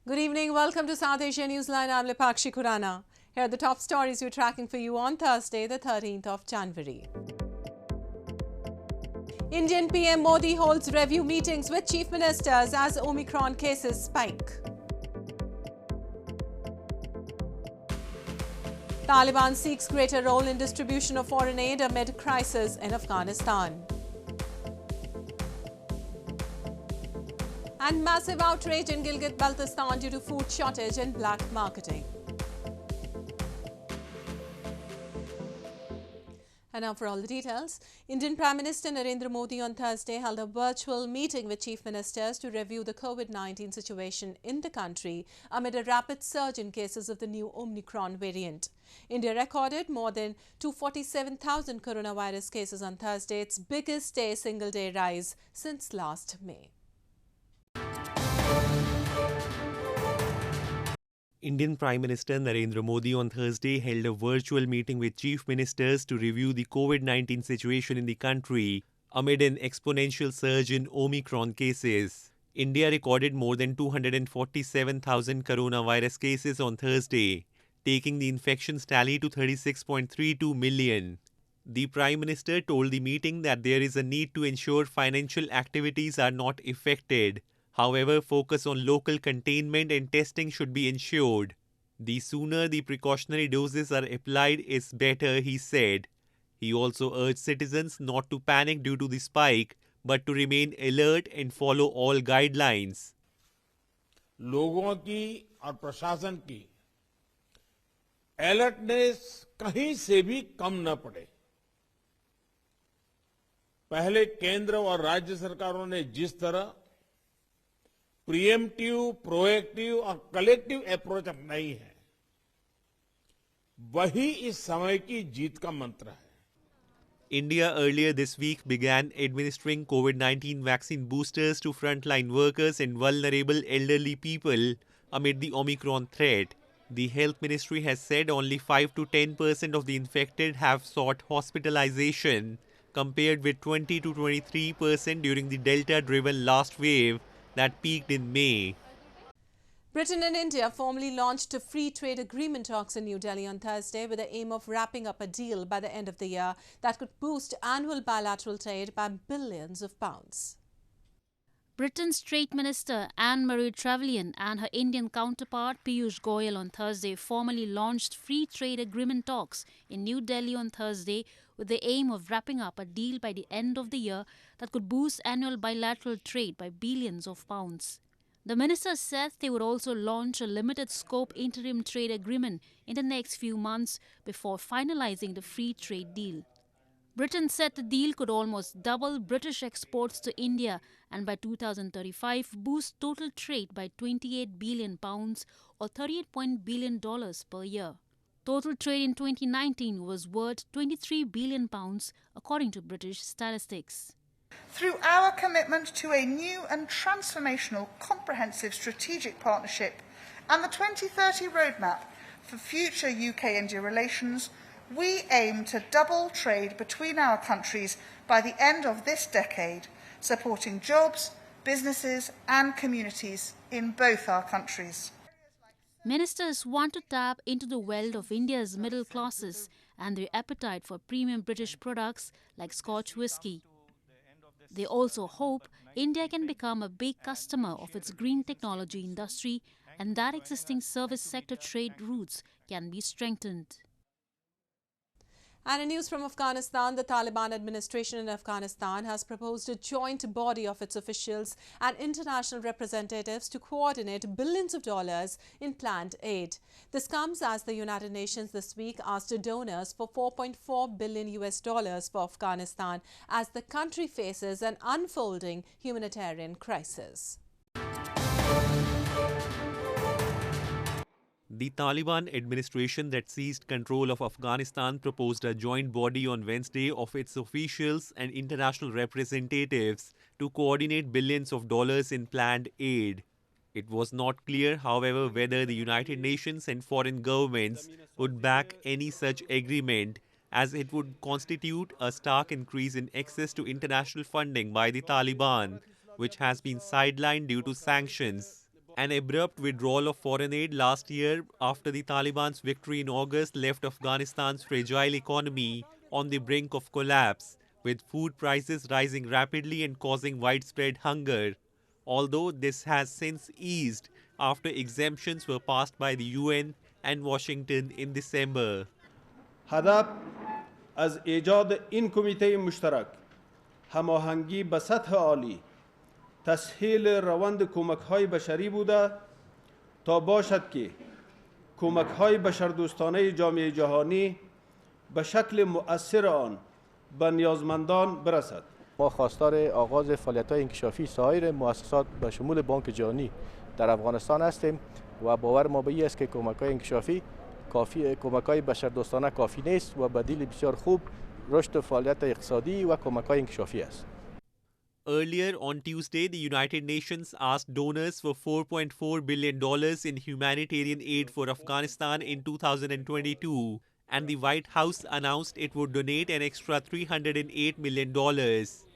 Good evening. Welcome to South Asia Newsline. I'm Lipakshi Khurana. Here are the top stories we're tracking for you on Thursday, the 13th of January. Indian PM Modi holds review meetings with chief ministers as Omicron cases spike. Taliban seeks greater role in distribution of foreign aid amid crisis in Afghanistan. And massive outrage in Gilgit Baltistan due to food shortage and black marketing. And now for all the details. Indian Prime Minister Narendra Modi on Thursday held a virtual meeting with chief ministers to review the COVID-19 situation in the country amid a rapid surge in cases of the new Omicron variant. India recorded more than 247,000 coronavirus cases on Thursday, its biggest single-day rise since last May. Indian Prime Minister Narendra Modi on Thursday held a virtual meeting with chief ministers to review the COVID-19 situation in the country amid an exponential surge in Omicron cases. India recorded more than 247,000 coronavirus cases on Thursday, taking the infections tally to 36.32 million. The Prime Minister told the meeting that there is a need to ensure financial activities are not affected. However, focus on local containment and testing should be ensured. The sooner the precautionary doses are applied is better, he said. He also urged citizens not to panic due to the spike, but to remain alert and follow all guidelines. लोगों की और प्रशासन की alertness कहीं से भी कम न पड़े। पहले केंद्र और राज्य सरकारों ने जिस तरह प्रिएम्प्टिव, प्रोएक्टिव और कलेक्टिव अप्रोच अपनाई है, वही इस समय की जीत का मंत्र है। India earlier this week began administering COVID-19 vaccine boosters to frontline workers and vulnerable elderly people amid the Omicron threat. The Health Ministry has said only 5 to 10% of the infected have sought hospitalization, compared with 20 to 23% during the Delta-driven last wave that peaked in May. Britain and India formally launched free trade agreement talks in New Delhi on Thursday with the aim of wrapping up a deal by the end of the year that could boost annual bilateral trade by billions of pounds. Britain's Trade Minister Anne-Marie Trevelyan and her Indian counterpart Piyush Goyal on Thursday formally launched free trade agreement talks in New Delhi on Thursday with the aim of wrapping up a deal by the end of the year that could boost annual bilateral trade by billions of pounds. The ministers said they would also launch a limited scope interim trade agreement in the next few months before finalizing the free trade deal. Britain said the deal could almost double British exports to India and by 2035 boost total trade by £28 billion or $38 billion per year. Total trade in 2019 was worth £23 billion according to British statistics. Through our commitment to a new and transformational comprehensive strategic partnership and the 2030 roadmap for future UK-India relations, we aim to double trade between our countries by the end of this decade, supporting jobs, businesses and communities in both our countries. Ministers want to tap into the wealth of India's middle classes and their appetite for premium British products like Scotch whisky. They also hope India can become a big customer of its green technology industry and that existing service sector trade routes can be strengthened. And in news from Afghanistan, the Taliban administration in Afghanistan has proposed a joint body of its officials and international representatives to coordinate billions of dollars in planned aid. This comes as the United Nations this week asked donors for $4.4 billion for Afghanistan as the country faces an unfolding humanitarian crisis. The Taliban administration that seized control of Afghanistan proposed a joint body on Wednesday of its officials and international representatives to coordinate billions of dollars in planned aid. It was not clear, however, whether the United Nations and foreign governments would back any such agreement, as it would constitute a stark increase in access to international funding by the Taliban, which has been sidelined due to sanctions. An abrupt withdrawal of foreign aid last year after the Taliban's victory in August left Afghanistan's fragile economy on the brink of collapse, with food prices rising rapidly and causing widespread hunger. Although this has since eased after exemptions were passed by the UN and Washington in December. هدف از ایجاد این کمیته مشترک هماهنگی به سطح عالی تسهیل روند کمک‌های بشری بوده تا باشد که کمک‌های بشردوستانه جامعه جهانی به شکل مؤثر آن به نیازمندان برسد. ما خواستار آغاز فعالیت‌های انکشافی سایر مؤسسات به شمول بانک جهانی در افغانستان هستیم و باور ما به این است که کمک‌های انکشافی کمک‌های بشردوستانه کافی نیست و بدیل بسیار خوب رشد فعالیت اقتصادی و کمک‌های انکشافی است. Earlier on Tuesday, the United Nations asked donors for $4.4 billion in humanitarian aid for Afghanistan in 2022, and the White House announced it would donate an extra $308 million.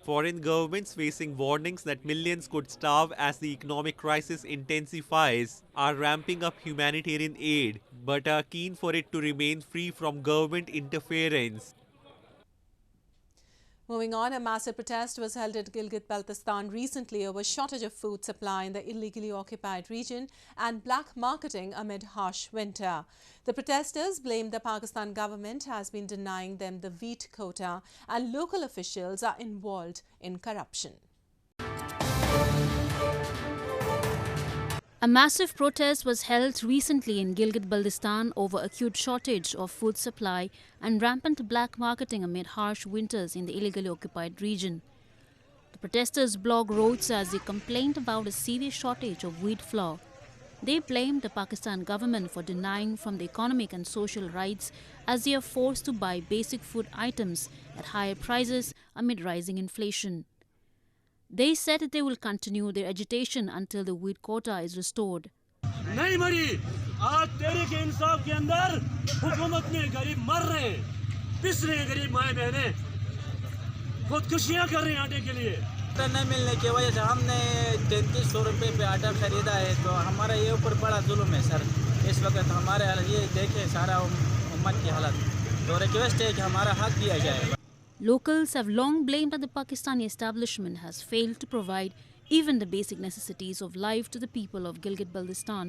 Foreign governments facing warnings that millions could starve as the economic crisis intensifies are ramping up humanitarian aid, but are keen for it to remain free from government interference. Moving on, a massive protest was held at Gilgit Baltistan recently over shortage of food supply in the illegally occupied region and black marketing amid harsh winter. The protesters blamed the Pakistan government has been denying them the wheat quota and local officials are involved in corruption. A massive protest was held recently in Gilgit Baltistan over acute shortage of food supply and rampant black marketing amid harsh winters in the illegally occupied region. The protesters blocked roads as they complained about a serious shortage of wheat flour. They blamed the Pakistan government for denying from the economic and social rights as they are forced to buy basic food items at higher prices amid rising inflation. They said that they will continue their agitation until the wheat quota is restored. नहीं मरी आज तहरीक इंसाफ के अंदर हुकूमत में गरीब मर रहे पिस रहे गरीब माए बहने खुदकुशियां कर रहे हैं आटे के लिए न मिलने की वजह से हमने 3300 रुपये पे आटा खरीदा है तो हमारा ये ऊपर बड़ा जुल्म है सर इस वक्त हमारे ये देखें सारा उम्मत की हालत तो रिक्वेस्ट है कि हमारा हक दिया जाए. Locals have long blamed that the Pakistani establishment has failed to provide even the basic necessities of life to the people of Gilgit Baltistan.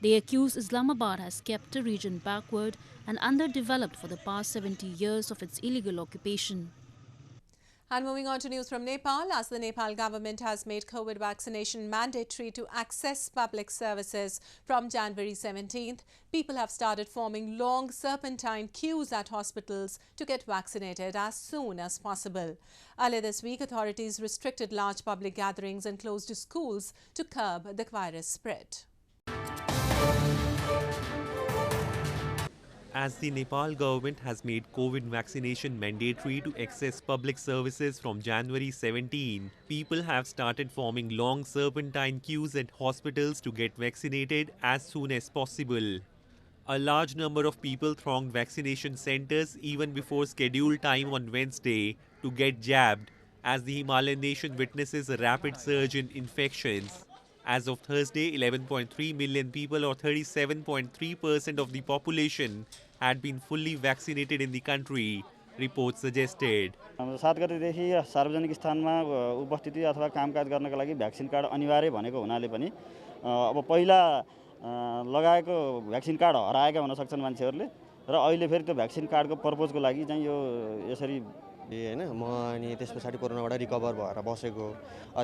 They accuse Islamabad has kept the region backward and underdeveloped for the past 70 years of its illegal occupation. And moving on to news from Nepal, as the Nepal government has made COVID vaccination mandatory to access public services from January 17th, people have started forming long serpentine queues at hospitals to get vaccinated as soon as possible. Earlier this week, authorities restricted large public gatherings and closed schools to curb the virus spread. As the Nepal government has made COVID vaccination mandatory to access public services from January 17, people have started forming long serpentine queues at hospitals to get vaccinated as soon as possible. A large number of people thronged vaccination centers even before scheduled time on Wednesday to get jabbed, as the Himalayan nation witnesses a rapid surge in infections. As of Thursday, 11.3 million people or 37.3% of the population had been fully vaccinated in the country, reports suggested. 7 गतेदेखि सार्वजनिक स्थानमा उपस्थिति अथवा कामकाज गर्नका लागि vaccine card अनिवार्य भनेको हुनाले पनि अब पहिला लगाएको भ्याक्सिन कार्ड हराएका हुन सक्छन् मान्छेहरूले र अहिले फेरि त्यो भ्याक्सिन कार्डको पर्पजको लागि चाहिँ यो यसरी हैन म अनि त्यसपछि कोरोनाबाट रिकभर भएर बसेको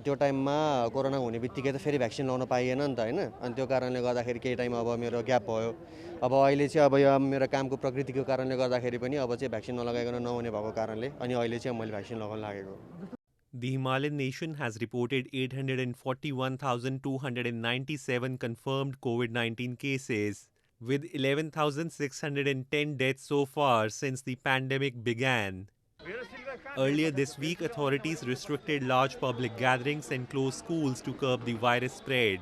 त्यो टाइममा कोरोना हुने बित्तिकै त फेरि भ्याक्सिन लाउन पाइएन नि त हैन अनि त्यो कारणले गर्दाखेरि केही टाइम अब मेरो ग्याप भयो अब अहिले चाहिँ अब यो मेरो कामको प्रकृतिको कारणले गर्दाखेरि पनि अब चाहिँ भ्याक्सिन नलगाइकन नहुने भएको कारणले अनि अहिले चाहिँ मैले भ्याक्सिन लगाउन लागेको. The Himalayan nation has reported 841,297 confirmed COVID-19 cases, with 11,610 deaths so far since the pandemic began. Earlier this week, authorities restricted large public gatherings and closed schools to curb the virus spread.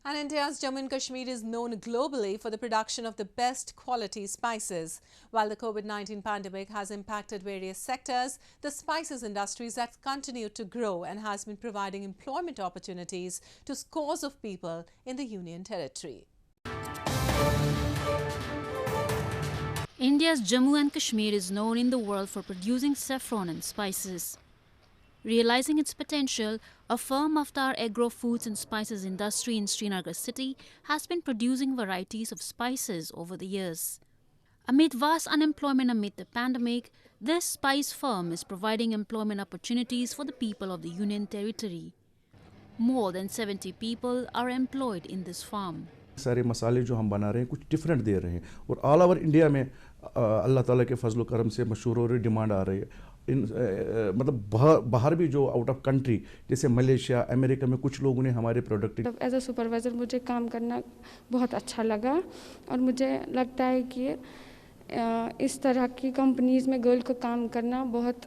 And India's Jammu and Kashmir is known globally for the production of the best quality spices. While the COVID-19 pandemic has impacted various sectors, the spices industry has continued to grow and has been providing employment opportunities to scores of people in the Union Territory. India's Jammu and Kashmir is known in the world for producing saffron and spices. Realizing its potential, a firm Avatar Agro Foods and Spices industry in Srinagar city has been producing varieties of spices over the years. Amid vast unemployment amid the pandemic, this spice firm is providing employment opportunities for the people of the Union Territory. More than 70 people are employed in this farm. सारे मसाले जो हम बना रहे हैं कुछ different दे रहे हैं और ऑल ओवर इंडिया में अल्लाह ताला के फजल करम से मशहूर हो रही डिमांड आ रही है मतलब बाहर भी जो आउट ऑफ कंट्री जैसे मलेशिया अमेरिका में कुछ लोगों ने हमारे प्रोडक्ट एज अ सुपरवाइज़र मुझे काम करना बहुत अच्छा लगा और मुझे लगता है कि इस तरह की कंपनीज़ में गर्ल को काम करना बहुत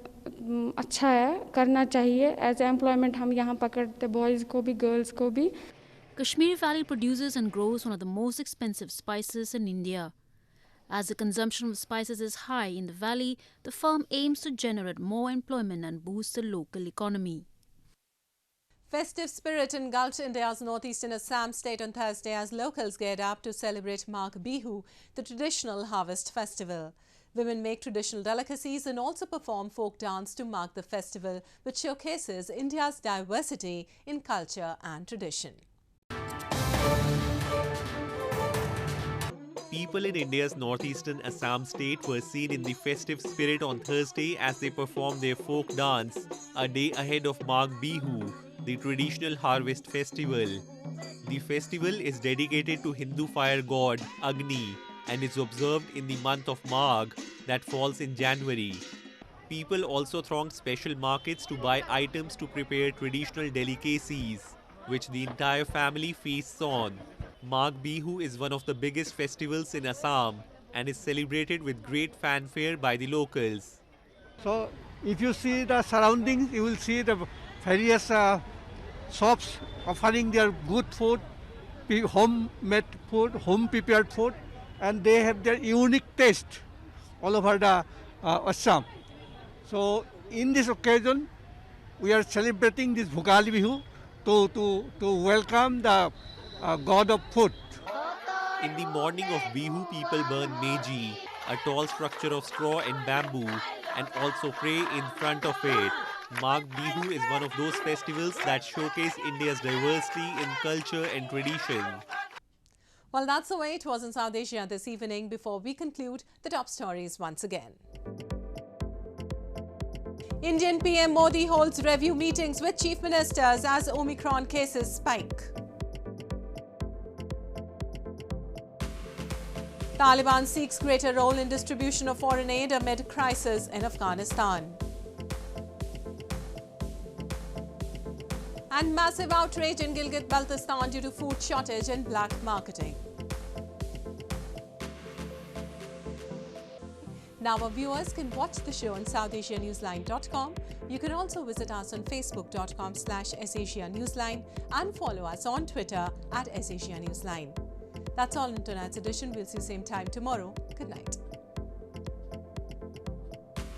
अच्छा है करना चाहिए एज एम्प्लॉयमेंट हम यहाँ पकड़ते बॉयज़ को भी गर्ल्स को भी Kashmir Valley produces and grows one of the most expensive spices in India. As the consumption of spices is high in the valley, the firm aims to generate more employment and boost the local economy. Festive spirit engulfed India's northeastern Assam state on Thursday as locals geared up to celebrate Magh Bihu, the traditional harvest festival. Women make traditional delicacies and also perform folk dance to mark the festival, which showcases India's diversity in culture and tradition. People in India's northeastern Assam state were seen in the festive spirit on Thursday as they performed their folk dance, a day ahead of Magh Bihu, the traditional harvest festival. The festival is dedicated to Hindu fire god Agni and is observed in the month of Magh that falls in January. People also thronged special markets to buy items to prepare traditional delicacies, which the entire family feasts on. Magh Bihu is one of the biggest festivals in Assam and is celebrated with great fanfare by the locals. So, if you see the surroundings, you will see the various shops offering their good food, home-made food, home-prepared food, and they have their unique taste all over the Assam. So, in this occasion, we are celebrating this Bhugali Bihu to welcome the god of food. In the morning of Bihu, people burn meji, a tall structure of straw and bamboo, and also pray in front of it. Magh Bihu is one of those festivals that showcase India's diversity in culture and tradition. Well, that's the way it was in South Asia this evening. Before we conclude, the top stories once again. Indian PM Modi holds review meetings with chief ministers as Omicron cases spike. Taliban seeks greater role in distribution of foreign aid amid crisis in Afghanistan. And massive outrage in Gilgit Baltistan due to food shortage and black marketing. Now our viewers can watch the show on SouthAsiaNewsline.com. You can also visit us on Facebook.com/SAsiaNewsline and follow us on Twitter @SAsiaNewsline. That's all in tonight's edition. We'll see you same time tomorrow. Good night.